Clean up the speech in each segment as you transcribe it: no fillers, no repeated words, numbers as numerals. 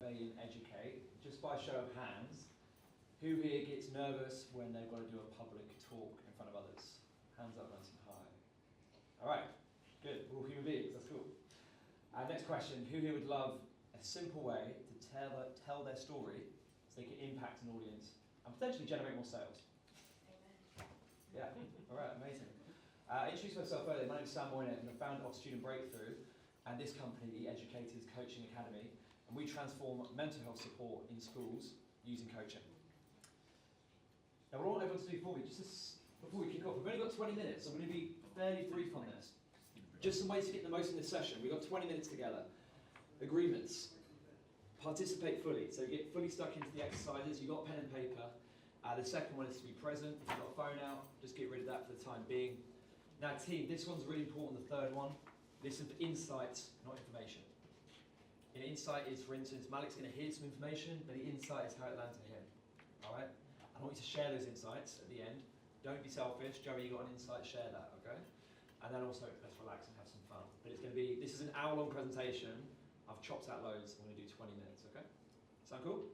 and educate, just by show of hands, who here gets nervous when they've got to do a public talk in front of others? Hands up, nice and high. All right, good. We're all human beings, that's cool. Next question, who here would love a simple way to tell their story so they can impact an audience and potentially generate more sales? Amen. Yeah, all right, amazing. Introduce myself earlier, my name is Sam Moinet, I'm the founder of Student Breakthrough, and this company, the Educators Coaching Academy, and we transform mental health support in schools using coaching. Now, what I want everyone to do before we kick off, we've only got 20 minutes, so I'm going to be fairly brief on this. Just some ways to get the most in this session. We've got 20 minutes together. Agreements. Participate fully. So you get fully stuck into the exercises. You've got pen and paper. The second one is to be present. If you've got a phone out, just get rid of that for the time being. Now, team, this one's really important, the third one. Listen for insights, not information. An insight is, for instance, Malik's going to hear some information, but the insight is how it lands to him. All right? I want you to share those insights at the end. Don't be selfish. Joey, you got an insight, share that, okay? And then also, let's relax and have some fun. But it's going to be, this is an hour-long presentation. I've chopped out loads. I'm going to do 20 minutes, okay? Sound cool?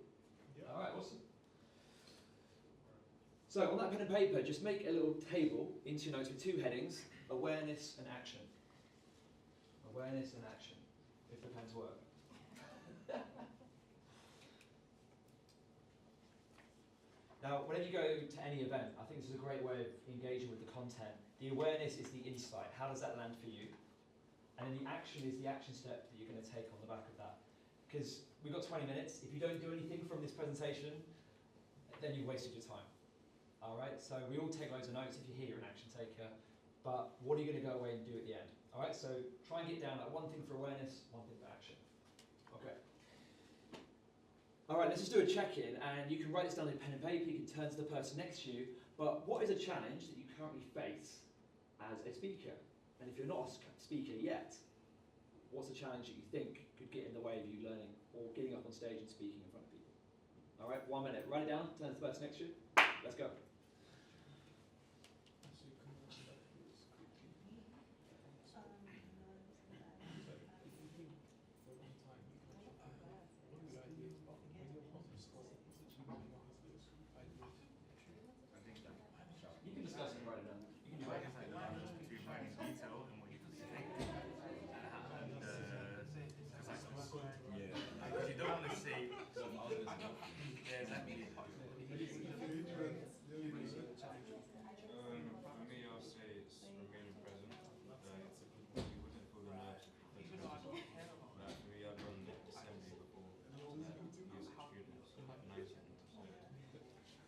Yeah. All right, awesome. So on that pen and paper, just make a little table into your notes with two headings, awareness and action. Awareness and action, if the pens work. Now, whenever you go to any event, I think this is a great way of engaging with the content. The awareness is the insight. How does that land for you? And then the action is the action step that you're going to take on the back of that. Because we've got 20 minutes. If you don't do anything from this presentation, then you've wasted your time. All right? So we all take loads of notes. If you're here, you're an action taker. But what are you going to go away and do at the end? All right? So try and get down like one thing for awareness, one thing for action. Okay. All right, let's just do a check-in, and you can write this down in pen and paper, you can turn to the person next to you, but what is a challenge that you currently face as a speaker? And if you're not a speaker yet, what's a challenge that you think could get in the way of you learning or getting up on stage and speaking in front of people? All right, 1 minute, write it down, turn to the person next to you, let's go. You can discuss it and write it down. You can write it down. Too much detail in what you can say. Because you don't want to say. Yeah, exactly. For me, I'll say it's remaining present. You wouldn't feel the nerves if you present. For me, I've done assembly before. Years of students, 19.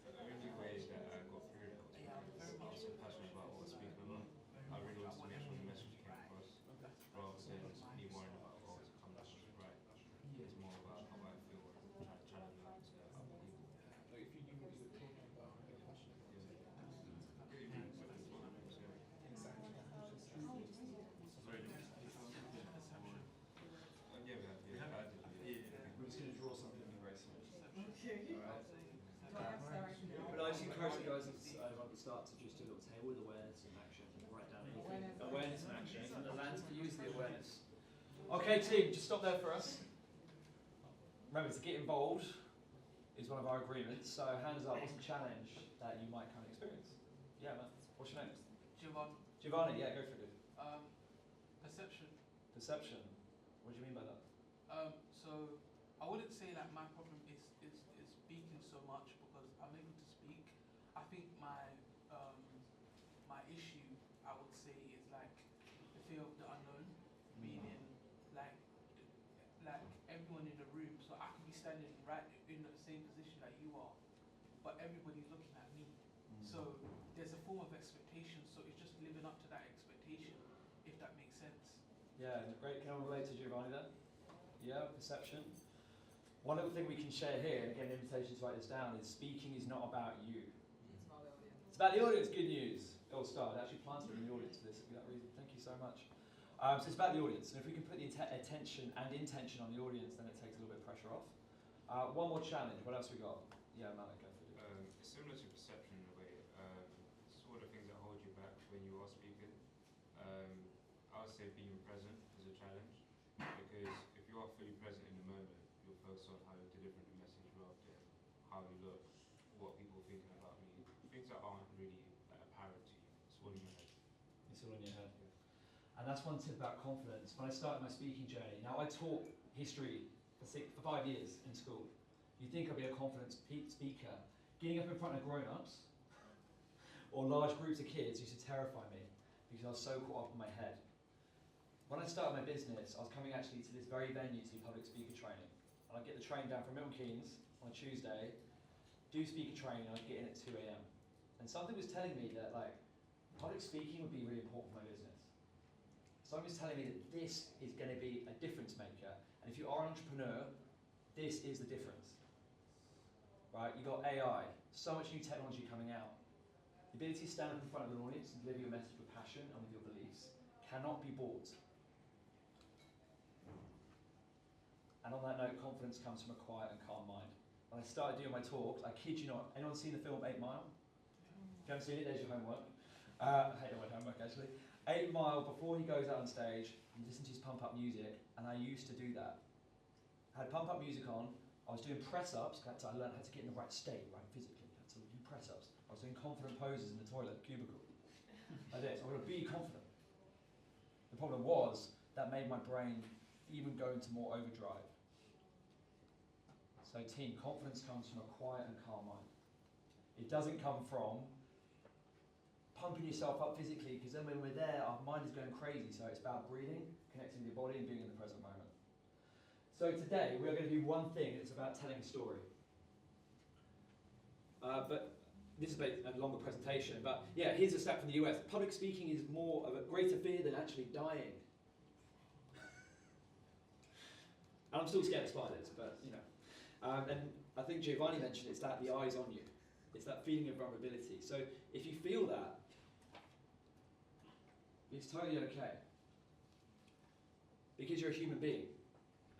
The only way that I got through it was I was so passionate about what I was speaking about. I really wanted to make sure the message came across, rather than me worrying about oh, it's come across right. It's more about how I feel and trying to learn to other people. Like if you knew what you were talking about, you're passionate. We're just going to draw something very small. But I just encourage you guys at the start to just do a little table with awareness and action. Write down anything. Awareness and action. And the lands to use the awareness. Okay, team, just stop there for us. Remember, to get involved is one of our agreements. So, hands up, what's the challenge that you might come and experience? Yeah, man. What's your name? Giovanni. Giovanni, yeah, go for it. Perception. Perception. What do you mean by that? So I wouldn't say that my problem is speaking so much because I'm able to speak. I think my issue, I would say, is like the fear of the unknown, meaning like everyone in the room. So I could be standing right in the same position that you are, but everybody's looking at me. So there's a form of expectation. So it's just living up to that expectation, if that makes sense. Yeah, great. Can I relate to Giovanni there? Yeah, perception. One other thing we can share here, and again, an invitation to write this down, is speaking is not about you. It's about the audience. It's about the audience. Good news. Gold star. They actually planted in the audience for this for that reason. Thank you so much. So it's about the audience, and if we can put the attention and intention on the audience, then it takes a little bit of pressure off. One more challenge. What else we got? Yeah, Malik, go for it. It's similar to perception in a way. It's one of the things that hold you back when you are speaking. I would say being present is a challenge, because if you are fully present in the moment, you're focused on how you deliver the message rather than how you look, what people are thinking about me, things that aren't really apparent to you. It's all in your head. It's all in your head. Yeah. And that's one tip about confidence. When I started my speaking journey, now I taught history for 5 years in school. You think I'd be a confident speaker. Getting up in front of grown-ups or large groups of kids used to terrify me because I was so caught up in my head. When I started my business, I was coming actually to this very venue to do public speaker training. And I'd get the train down from Milton Keynes on a Tuesday, do speaker training, and I'd get in at 2 a.m. And something was telling me that public speaking would be really important for my business. Something was telling me that this is going to be a difference maker. And if you are an entrepreneur, this is the difference. Right? You've got AI, so much new technology coming out. The ability to stand up in front of an audience and deliver your message with passion and with your beliefs cannot be bought. And on that note, confidence comes from a quiet and calm mind. When I started doing my talks, I kid you not, anyone seen the film 8 Mile? If you haven't seen it, there's your homework. I hate all my homework actually. 8 Mile, before he goes out on stage, you listen to his pump up music, and I used to do that. I had pump up music on, I was doing press ups, I learned how to get in the right state, right, physically, I had to do press ups. I was doing confident poses in the toilet, cubicle. Like this, I want to be confident. The problem was, that made my brain even go into more overdrive. So team, confidence comes from a quiet and calm mind. It doesn't come from pumping yourself up physically, because then when we're there, our mind is going crazy. So it's about breathing, connecting with your body, and being in the present moment. So today, we're going to do one thing, it's about telling a story. But this is a longer presentation, but yeah, here's a stat from the US. Public speaking is more of a greater fear than actually dying. And I'm still scared of spiders, but you know. And I think Giovanni mentioned it's that the eye's on you. It's that feeling of vulnerability. So if you feel that, it's totally okay. Because you're a human being.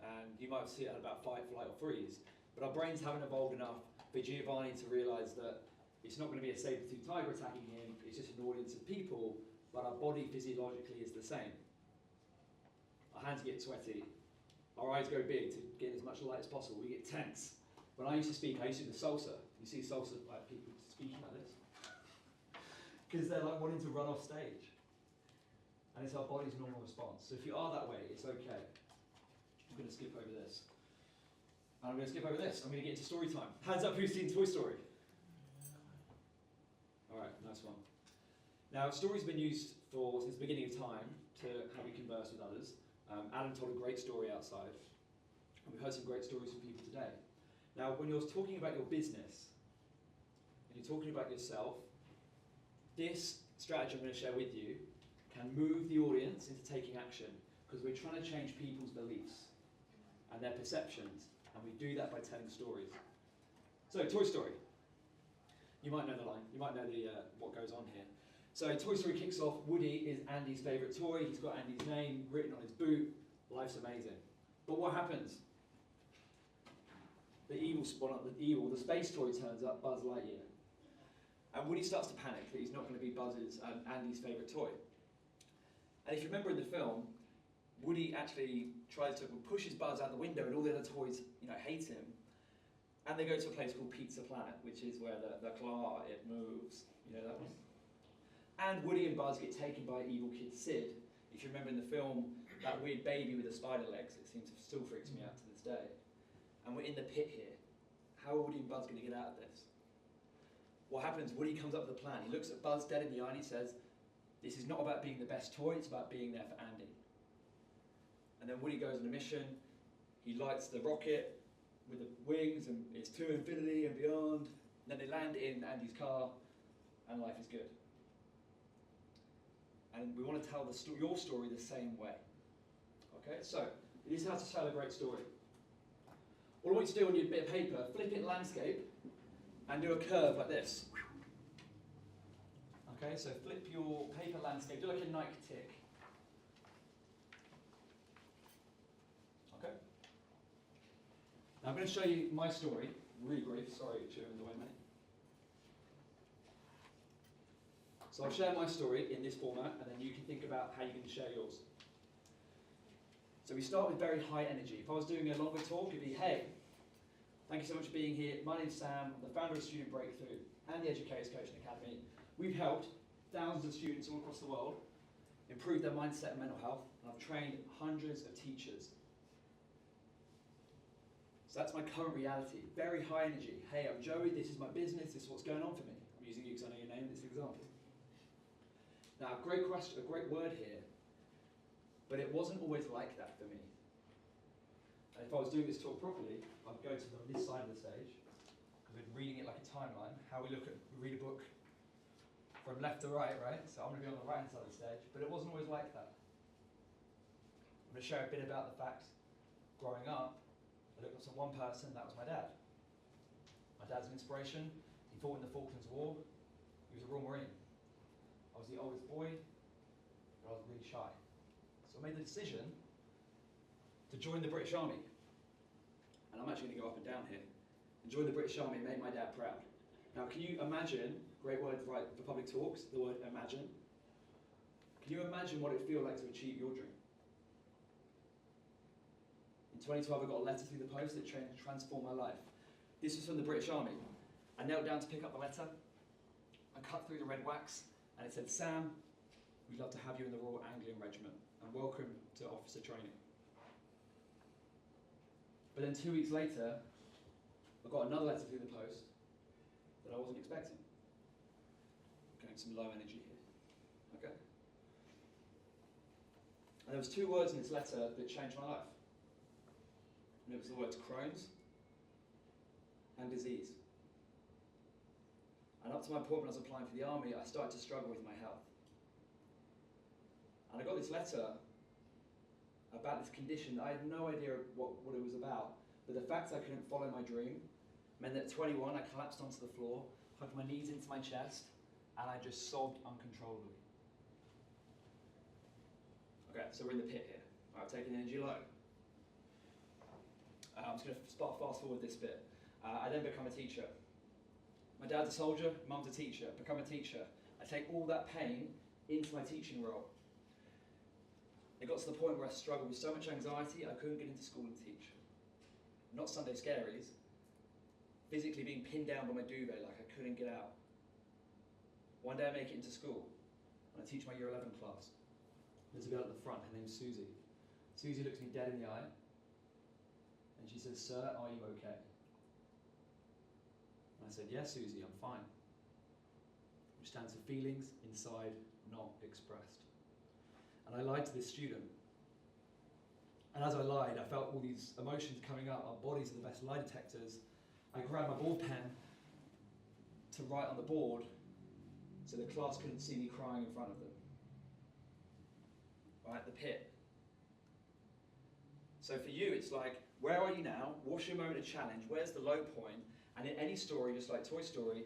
And you might see it at about fight, flight, or freeze. But our brains haven't evolved enough for Giovanni to realise that it's not going to be a saber-toothed tiger attacking him, it's just an audience of people, but our body physiologically is the same. Our hands get sweaty. Our eyes go big to get as much light as possible. We get tense. When I used to speak, I used to do the salsa. You see salsa, like people speaking like this. Because they're like wanting to run off stage. And it's our body's normal response. So if you are that way, it's okay. I'm going to skip over this. And I'm going to skip over this. I'm going to get into story time. Hands up, who's seen Toy Story? All right, nice one. Now, stories have been used since the beginning of time to how we converse with others. Adam told a great story outside, and we've heard some great stories from people today. Now, when you're talking about your business, and you're talking about yourself, this strategy I'm going to share with you can move the audience into taking action, because we're trying to change people's beliefs and their perceptions, and we do that by telling stories. So, Toy Story. You might know the line, you might know what goes on here. So Toy Story kicks off, Woody is Andy's favourite toy, he's got Andy's name written on his boot, life's amazing. But what happens? The space toy turns up, Buzz Lightyear. And Woody starts to panic that he's not going to be Andy's favourite toy. And if you remember in the film, Woody actually tries to pushes Buzz out the window and all the other toys hate him. And they go to a place called Pizza Planet, which is where the claw, it moves. You know that one? And Woody and Buzz get taken by evil kid Sid. If you remember in the film, that weird baby with the spider legs, it still freaks me out to this day. And we're in the pit here. How are Woody and Buzz going to get out of this? What happens, Woody comes up with a plan. He looks at Buzz dead in the eye and he says, this is not about being the best toy, it's about being there for Andy. And then Woody goes on a mission. He lights the rocket with the wings, and it's to infinity and beyond. And then they land in Andy's car, and life is good. And we want to tell your story the same way. Okay, so this is how to tell a great story. All I want you to do on your bit of paper, flip it landscape, and do a curve like this. Okay, so flip your paper landscape, do like a Nike tick. Okay. Now I'm going to show you my story, really brief, sorry, chewing the way, mate. So I'll share my story in this format, and then you can think about how you can share yours. So we start with very high energy. If I was doing a longer talk, it'd be, hey, thank you so much for being here. My name's Sam, I'm the founder of Student Breakthrough and the Educators Coaching Academy. We've helped thousands of students all across the world improve their mindset and mental health, and I've trained hundreds of teachers. So that's my current reality, very high energy. Hey, I'm Joey, this is my business, this is what's going on for me. I'm using you because I know your name in this example. Now, great question, a great word here, but it wasn't always like that for me. And if I was doing this talk properly, I'd go to this side of the stage, because we're reading it like a timeline, how we read a book from left to right, right? So I'm going to be on the right-hand side of the stage, but it wasn't always like that. I'm going to share a bit about the fact, growing up, I looked up to one person, that was my dad. My dad's an inspiration. He fought in the Falklands War. He was a Royal Marine. I was the oldest boy, but I was really shy. So I made the decision to join the British Army. And I'm actually going to go up and down here. And join the British Army and make my dad proud. Now, can you imagine, great word for public talks, the word imagine. Can you imagine what it'd feel like to achieve your dream? In 2012, I got a letter through the post that transformed my life. This was from the British Army. I knelt down to pick up the letter. I cut through the red wax, and it said, Sam, we'd love to have you in the Royal Anglian Regiment, and welcome to officer training. But then 2 weeks later, I got another letter through the post that I wasn't expecting. Getting some low energy here, okay? And there was 2 words in this letter that changed my life. And it was the words Crohn's and disease. And up to my point when I was applying for the army, I started to struggle with my health. And I got this letter about this condition that I had no idea what it was about. But the fact I couldn't follow my dream meant that at 21, I collapsed onto the floor, hugged my knees into my chest, and I just sobbed uncontrollably. Okay, so we're in the pit here. I've taken energy low. I'm just going to fast forward this bit. I then become a teacher. My dad's a soldier, mum's a teacher, become a teacher. I take all that pain into my teaching role. It got to the point where I struggled with so much anxiety, I couldn't get into school and teach. Not Sunday scaries, physically being pinned down by my duvet like I couldn't get out. One day I make it into school, and I teach my year 11 class. There's a girl at the front, her name's Susie. Susie looks me dead in the eye, and she says, Sir, are you okay? And I said, yes, Susie, I'm fine. Which stands for feelings inside not expressed. And I lied to this student. And as I lied, I felt all these emotions coming up. Our bodies are the best lie detectors. I grabbed my ball pen to write on the board so the class couldn't see me crying in front of them. Right, the pit. So for you, it's like, where are you now? What's your moment of challenge? Where's the low point? And in any story, just like Toy Story,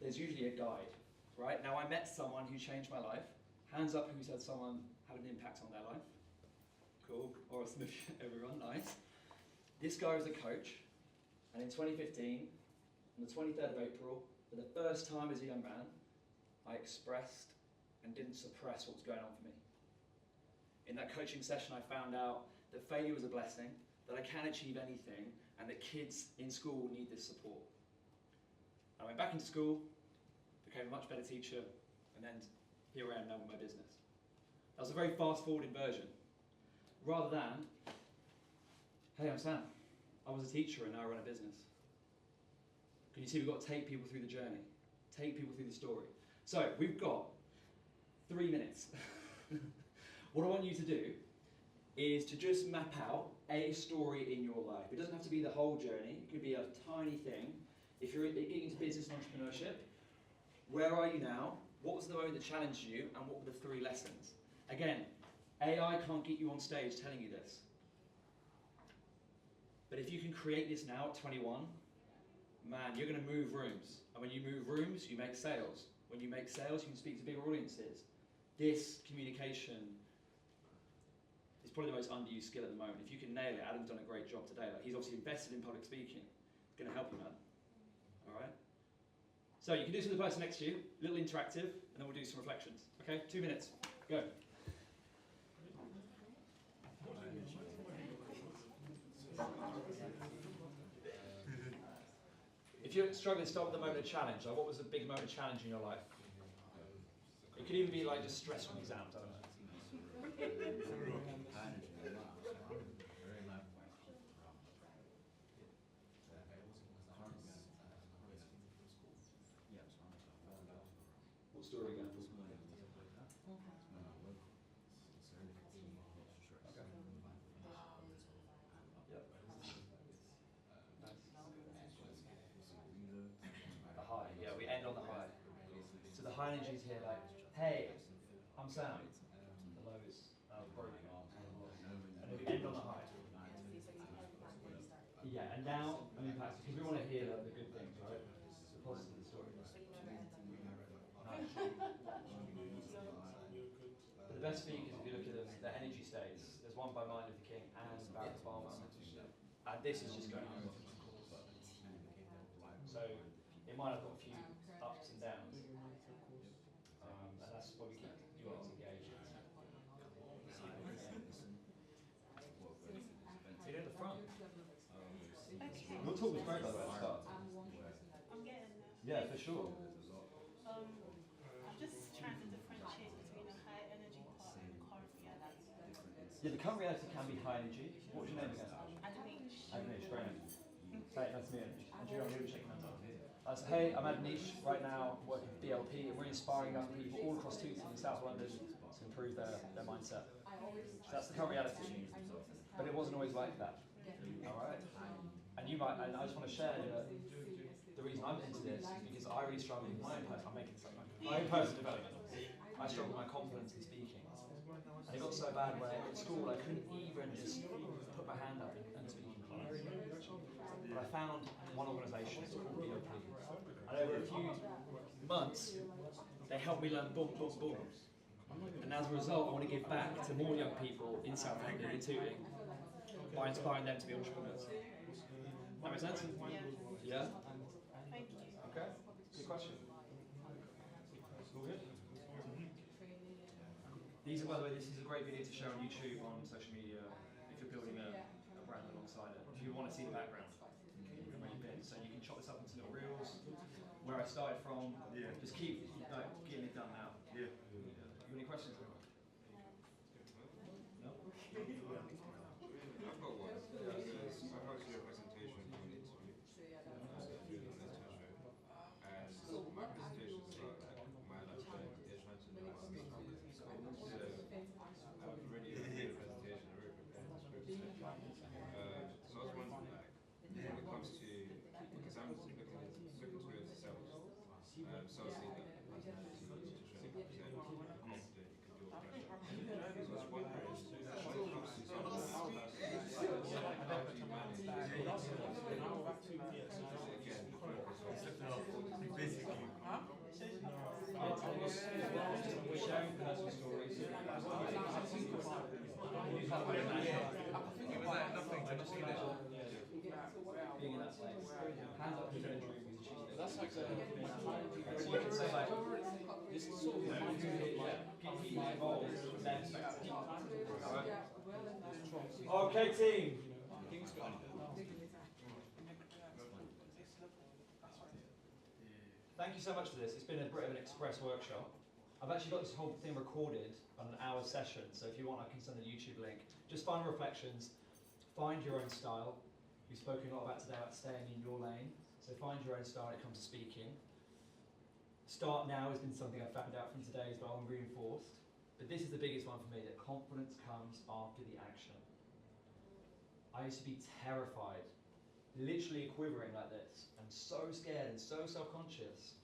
there's usually a guide, right? Now, I met someone who changed my life. Hands up who said someone had an impact on their life. Cool. Or Smith, everyone, nice. This guy was a coach, and in 2015, on the 23rd of April, for the first time as a young man, I expressed and didn't suppress what was going on for me. In that coaching session, I found out that failure was a blessing, that I can achieve anything, and that kids in school need this support. I went back into school, became a much better teacher, and then here I am now with my business. That was a very fast-forwarding version. Rather than, hey, I'm Sam. I was a teacher and now I run a business. Can you see we've got to take people through the journey, take people through the story. So we've got 3 minutes. What I want you to do is to just map out a story in your life. It doesn't have to be the whole journey. It could be a tiny thing. If you're getting into business and entrepreneurship, where are you now? What was the moment that challenged you? And what were the 3 lessons? Again, AI can't get you on stage telling you this. But if you can create this now at 21, man, you're going to move rooms. And when you move rooms, you make sales. When you make sales, you can speak to bigger audiences. This communication is probably the most underused skill at the moment. If you can nail it, Adam's done a great job today. Like, he's obviously invested in public speaking. It's going to help you, man. All right? So you can do this with the person next to you, a little interactive, and then we'll do some reflections. Okay, 2 minutes. Go. if you're struggling, start with a moment of challenge. Like, what was a big moment of challenge in your life? It could even be like just stress from exams. I don't know. What story again? The high, yeah, we end on the high. So the high energy is here, like, hey, I'm Sam. The low is broken. And then we end on the high. Yeah, and now I'm impacted because we want to hear the good things, right? The positive story. But the best speakers, if you look at them, their energy states. There's one by Martin Luther King and Barack Obama. And this is just going on. So it might have got a few ups and downs. And that's what we keep you guys engaged. You're at the front. Your talk was great, by the way, at the start. I'm getting there. Yeah, for sure. I'm just trying to differentiate between a high energy part and current reality. Yeah, the current reality can be high energy. What's your name again? Adonish. Adonish, great name. Hey, nice to meet you. And you don't really shake hands up. So, hey, I'm Adonish. Right now, I'm working for BLP, and we're inspiring young people all across Tooting and South London to improve their mindset. So that's the current reality. But it wasn't always like that. All right? And you might, and I just want to share that the reason I'm into this is because I really struggle with my own personal, I'm making something, my own personal development. I struggle with my confidence in speaking. And it got so bad where at school I couldn't even just put my hand up and speak in class. But I found one organisation, it's called BOP. And over a few months, they helped me learn boom, boom, boom. And as a result, I want to give back to more young people in South London, in Tooting, by inspiring them to be entrepreneurs. That makes sense? Yeah? Thank you. Okay. Good question. All good? These are, by the way, this is a great video to share on YouTube, on social media, if you're building a brand alongside it. If you want to see the background, really big. So you can chop this up into little reels. Where I started from, just keep getting it done now. Yeah. You have any questions? No? I've got one. I heard your presentation on the interview. And my presentation is about my life they're trying to know about me. So I've already made a presentation, I already prepared the script. So I was wondering, like, when it comes to, because I'm looking towards sales, sales leader, personality, to present, confident, you can do all that. So I was wondering, when it comes to sales, how do you manage We're sharing personal stories. I think it was like nothing to just finish. Being in that place. Hands up if you're injured with achievement. That's like So you can say like, this is sort of keep people involved from their perspective. Alright? Okay, team. Thank you so much for this. It's been a bit of an express workshop. I've actually got this whole thing recorded on an hour session, so if you want I can send a YouTube link. Just final reflections, find your own style. We've spoken a lot about today about staying in your lane, so find your own style when it comes to speaking. Start now has been something I've found out from today as well and reinforced, but this is the biggest one for me, that confidence comes after the action. I used to be terrified, literally quivering like this, and so scared and so self-conscious.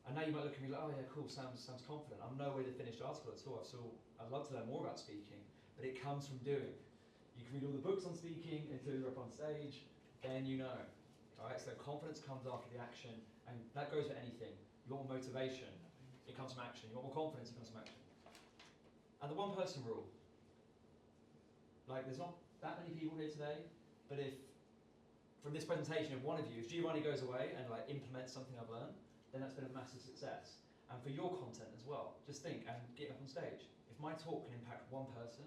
And now you might look at me like, oh yeah, cool, sounds confident. I'm nowhere the finished article at all. I'd love to learn more about speaking, but it comes from doing. You can read all the books on speaking until you're up on stage, then you know. All right, so confidence comes after the action, and that goes for anything. You want more motivation, it comes from action. You want more confidence, it comes from action. And the one person rule. Like, there's not that many people here today, but if, from this presentation, if one of you, if Giovanni goes away and like implements something I've learned, then that's been a massive success. And for your content as well, just think and get up on stage. If my talk can impact one person,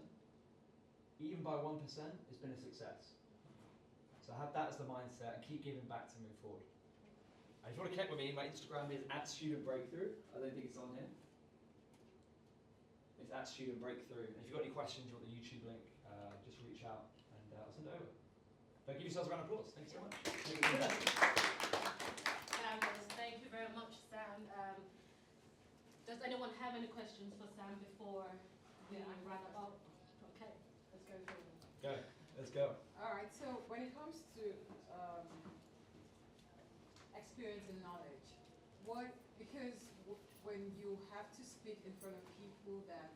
even by 1%, it's been a success. So have that as the mindset and keep giving back to move forward. And if you want to connect with me, my Instagram is @studentbreakthrough. I don't think it's on here. It's @studentbreakthrough. And if you've got any questions, you want the YouTube link, just reach out and I'll send it over. But give yourselves a round of applause. Thank you so much. Thank you very much, Sam. Does anyone have any questions for Sam before we wrap up? Okay, let's go for it. Go. Let's go. All right. So when it comes to experience and knowledge, when you have to speak in front of people that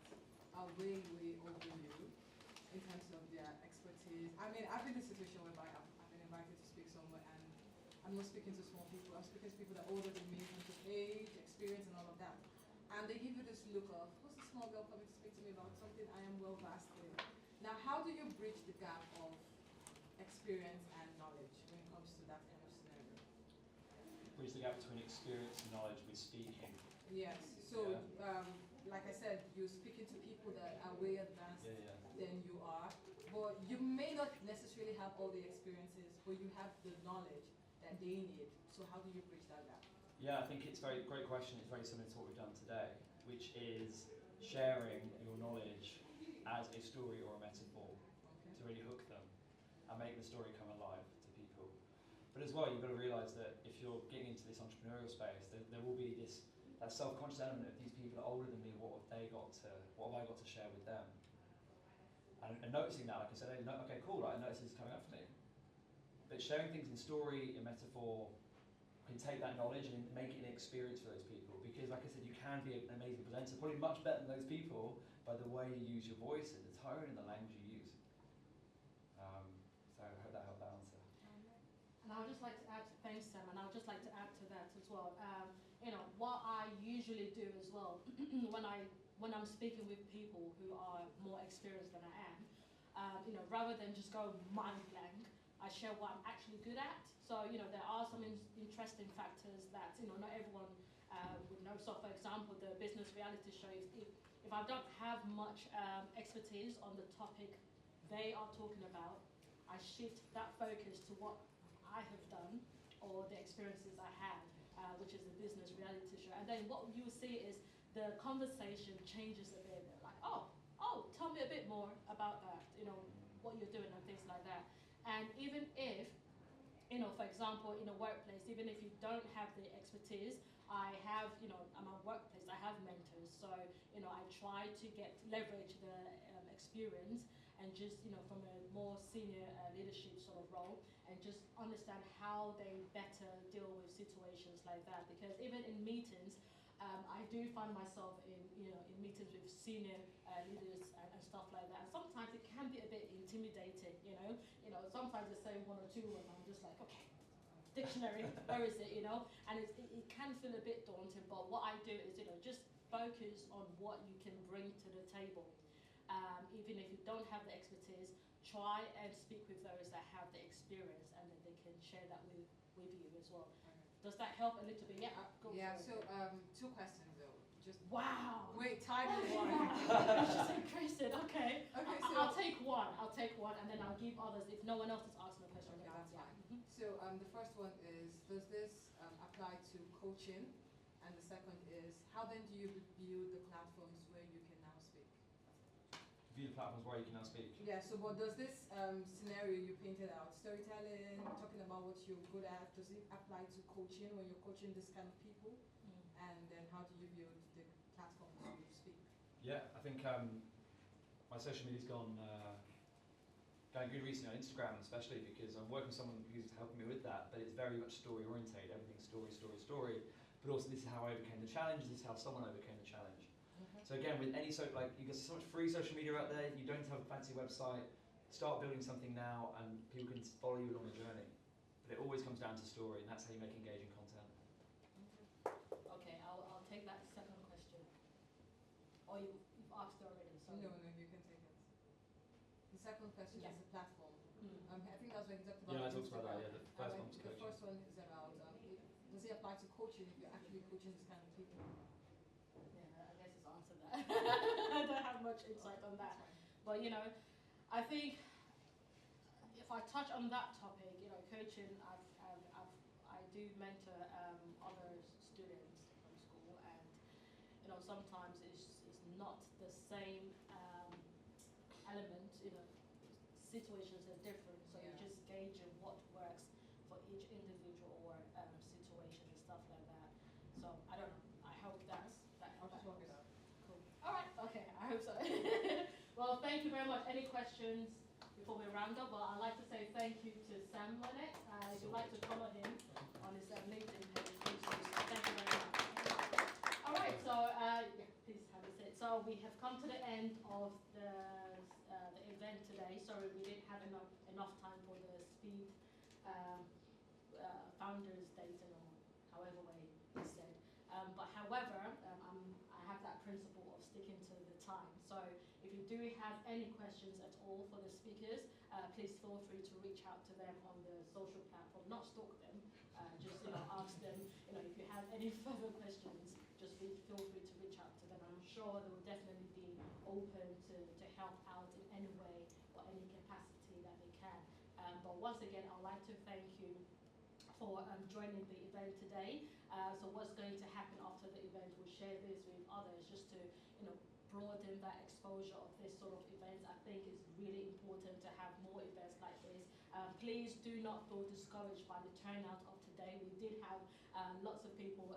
are way over you in terms of their expertise. I mean, I've been in a situation whereby I've been invited to speak somewhere and I'm not speaking to small people. I'm speaking to people that are older than me in terms of age, experience, and all of that. And they give you this look of, who's the small girl coming to speak to me about something I am well versed in? Now, how do you bridge the gap of experience and knowledge when it comes to that kind of scenario? Bridge the gap between experience and knowledge with speaking. Yes. So, like I said, you're speaking to people that are way advanced than you are, but you may not necessarily have all the experiences, but you have the knowledge that they need. So how do you bridge that gap? Yeah, I think it's a great question. It's very similar to what we've done today, which is sharing your knowledge as a story or a metaphor to really hook them and make the story come alive to people. But as well, you've got to realise that if you're getting into this entrepreneurial space, there will be that self-conscious element of these people are older than me. What have I got to share with them? And noticing that, like I said, okay, cool, right, I notice this is coming up for me. But sharing things in story, in metaphor, can take that knowledge and make it an experience for those people. Because, like I said, you can be an amazing presenter, probably much better than those people by the way you use your voice and the tone and the language you use. So I hope that helped that answer. And I would just like to add, thanks Sam, and I would just like to add to that as well. What I usually do as well, when I'm speaking with people who are more experienced than I am, rather than just go mind blank, I share what I'm actually good at. So, there are some interesting factors that, not everyone would know. So, for example, the business reality show, if I don't have much expertise on the topic they are talking about, I shift that focus to what I have done or the experiences I had, which is the business reality show. And then what you will see is the conversation changes a bit. They're like, oh, tell me a bit more about that, what you're doing and things like that. And even if, for example, in a workplace, even if you don't have the expertise, I have, I'm a workplace, I have mentors. So, I try to leverage the experience and just, from a more senior leadership sort of role, and just understand how they better deal with situations like that. Because even in meetings, I do find myself in meetings with senior leaders and stuff like that. And sometimes it can be a bit intimidating, sometimes they say one or two and I'm just like, okay, dictionary, where is it, And it can feel a bit daunting, but what I do is, just focus on what you can bring to the table. Even if you don't have the expertise, try and speak with those that have the experience, and then they can share that with you as well. Does that help a little bit? Yeah. Go Yeah. for it. So, two questions though. Just wow. wait, time is one. It's just increasing. Okay. Okay. So I'll take one, and then I'll give others if no one else is asking a question. Okay, that's fine. Mhm. So, the first one is, does this apply to coaching? And the second is, how then do you build the platforms where you can now speak? View the platforms where you can now speak. Yeah, so what does this scenario you painted out, storytelling, talking about what you're good at, does it apply to coaching when you're coaching this kind of people? And then how do you build the platforms to speak? Yeah, I think my social media's going good recently on Instagram, especially because I'm working with someone who's helping me with that, but it's very much story orientated. Everything's story. But also, this is how I overcame the challenge. This is how someone overcame the challenge. So again, with any you got so much free social media out there. You don't have a fancy website. Start building something now, and people can follow you along the journey. But it always comes down to story, and that's how you make engaging content. Okay, I'll take that second question. Or you've asked already. Sorry. No, you can take it. The second question is the platform. I think that's what you talked about. Yeah, I talked about that. Yeah, the first one's The coaching. first one is about, does it apply to coaching if you're actually coaching this kind of people? Yeah, I guess it's answered that. I don't have much insight on that. But I think if I touch on that topic, coaching, I do mentor other students from school, and sometimes it's not the same element. Situations are different, so you're just gauging what works for each individual or situation and stuff like that. So I don't know. I hope that I'll just work it helps. out. Cool. All right. Okay. I hope so. Well, thank you very much. Any questions before we round up? Well, I'd like to say thank you to Sam Moinet. If you'd like to follow him on his LinkedIn page, please do so. Thank you very much. All right. So yeah, please have a seat. So we have come to the end of the event today. Sorry, we didn't have enough time for the speed founders data, or however way you said. But however, I have that principle of sticking to the time. So if you do have any questions at all for the speakers, please feel free to reach out to them on the social platform. Not stalk them, just ask them. If you have any further questions, just feel free to reach out to them. I'm sure they will definitely be open to help out in any way or any capacity that they can. But once again, I'd like to thank you for joining the event today. So what's going to happen after the event, we'll share this with others just to broaden that exposure of this sort of events. I think it's really important to have more events like this. Please do not feel discouraged by the turnout of today. We did have lots of people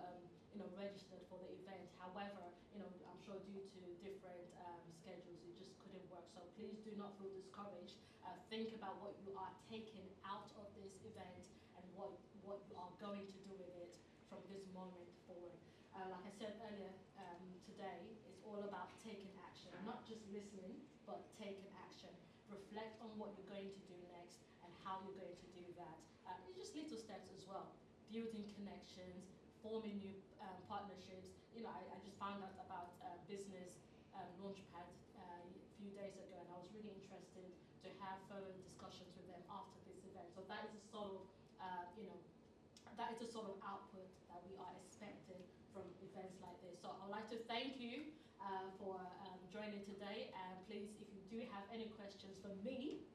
registered for the event. However, I'm sure due to different schedules, it just couldn't work. So please do not feel discouraged. Think about what you are taking out of this event and what you are going to do with it from this moment forward. Like I said earlier today, it's all about taking action, not just listening, but taking action. Reflect on what you're going to do next and how you're going to do that. It's just little steps as well. Building connections, forming new partnerships. I just found out about business launchpad a few days ago, and I was really interested to have further discussions with them after this event. So that is a sort of, that is a sort of output that we are expecting from events like this. So I'd like to thank you for joining today, and please, if you do have any questions for me,